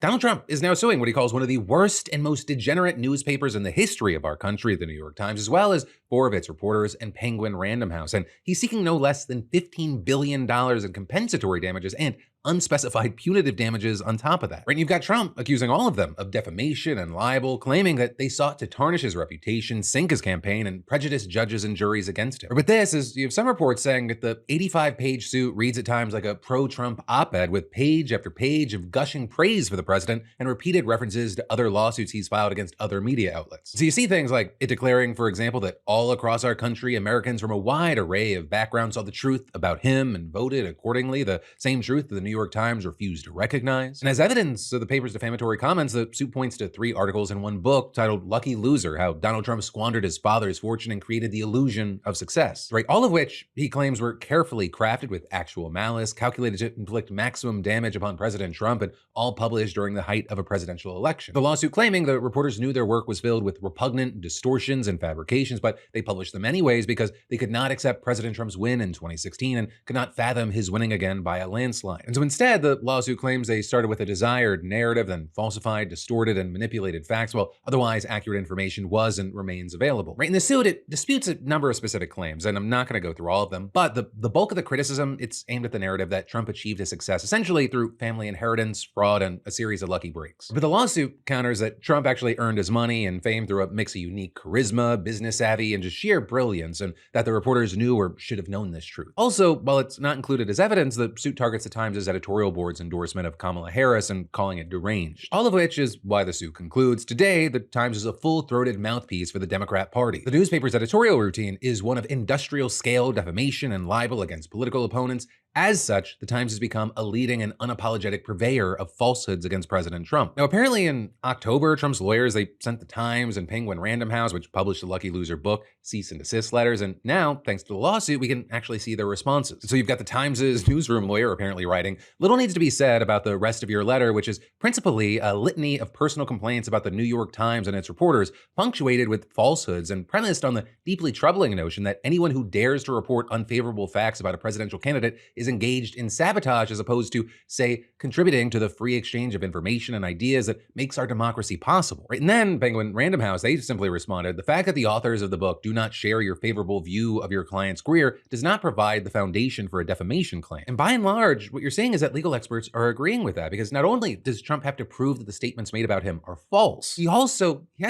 Donald Trump is now suing what he calls one of the worst and most degenerate newspapers in the history of our country, the New York Times, as well as four of its reporters and Penguin Random House. And he's seeking no less than $15 billion in compensatory damages and unspecified punitive damages on top of that. Right? And you've got Trump accusing all of them of defamation and libel, claiming that they sought to tarnish his reputation, sink his campaign, and prejudice judges and juries against him. But this is, you have some reports saying that the 85-page suit reads at times like a pro-Trump op-ed with page after page of gushing praise for the president and repeated references to other lawsuits he's filed against other media outlets. So you see things like it declaring, for example, that all across our country, Americans from a wide array of backgrounds saw the truth about him and voted accordingly, the same truth that the New York Times refused to recognize. And as evidence of the paper's defamatory comments, the suit points to 3 articles in one book titled Lucky Loser, How Donald Trump Squandered His Father's Fortune and Created the Illusion of Success. Right? All of which he claims were carefully crafted with actual malice, calculated to inflict maximum damage upon President Trump, and all published during the height of a presidential election. The lawsuit claiming the reporters knew their work was filled with repugnant distortions and fabrications, but they published them anyways because they could not accept President Trump's win in 2016 and could not fathom his winning again by a landslide. And so instead, the lawsuit claims they started with a desired narrative, then falsified, distorted, and manipulated facts, while otherwise accurate information was and remains available. Right? In the suit, it disputes a number of specific claims, and I'm not going to go through all of them, but the bulk of the criticism, it's aimed at the narrative that Trump achieved his success essentially through family inheritance, fraud, and a series of lucky breaks. But the lawsuit counters that Trump actually earned his money and fame through a mix of unique charisma, business savvy, and just sheer brilliance, and that the reporters knew or should have known this truth. Also, while it's not included as evidence, the suit targets the Times' editorial board's endorsement of Kamala Harris and calling it deranged. All of which is why the suit concludes, today, the Times is a full-throated mouthpiece for the Democrat Party. The newspaper's editorial routine is one of industrial-scale defamation and libel against political opponents. As such, the Times has become a leading and unapologetic purveyor of falsehoods against President Trump. Now, apparently in October, Trump's lawyers, they sent the Times and Penguin Random House, which published the Lucky Loser book, cease and desist letters, and now, thanks to the lawsuit, we can actually see their responses. So you've got the Times' newsroom lawyer apparently writing, little needs to be said about the rest of your letter, which is principally a litany of personal complaints about the New York Times and its reporters, punctuated with falsehoods and premised on the deeply troubling notion that anyone who dares to report unfavorable facts about a presidential candidate is engaged in sabotage as opposed to, say, contributing to the free exchange of information and ideas that makes our democracy possible. Right? And then Penguin Random House, they simply responded, the fact that the authors of the book do not share your favorable view of your client's career does not provide the foundation for a defamation claim. And by and large, what you're seeing is that legal experts are agreeing with that, because not only does Trump have to prove that the statements made about him are false, he has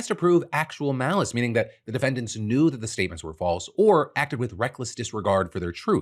to prove actual malice, meaning that the defendants knew that the statements were false or acted with reckless disregard for their truth.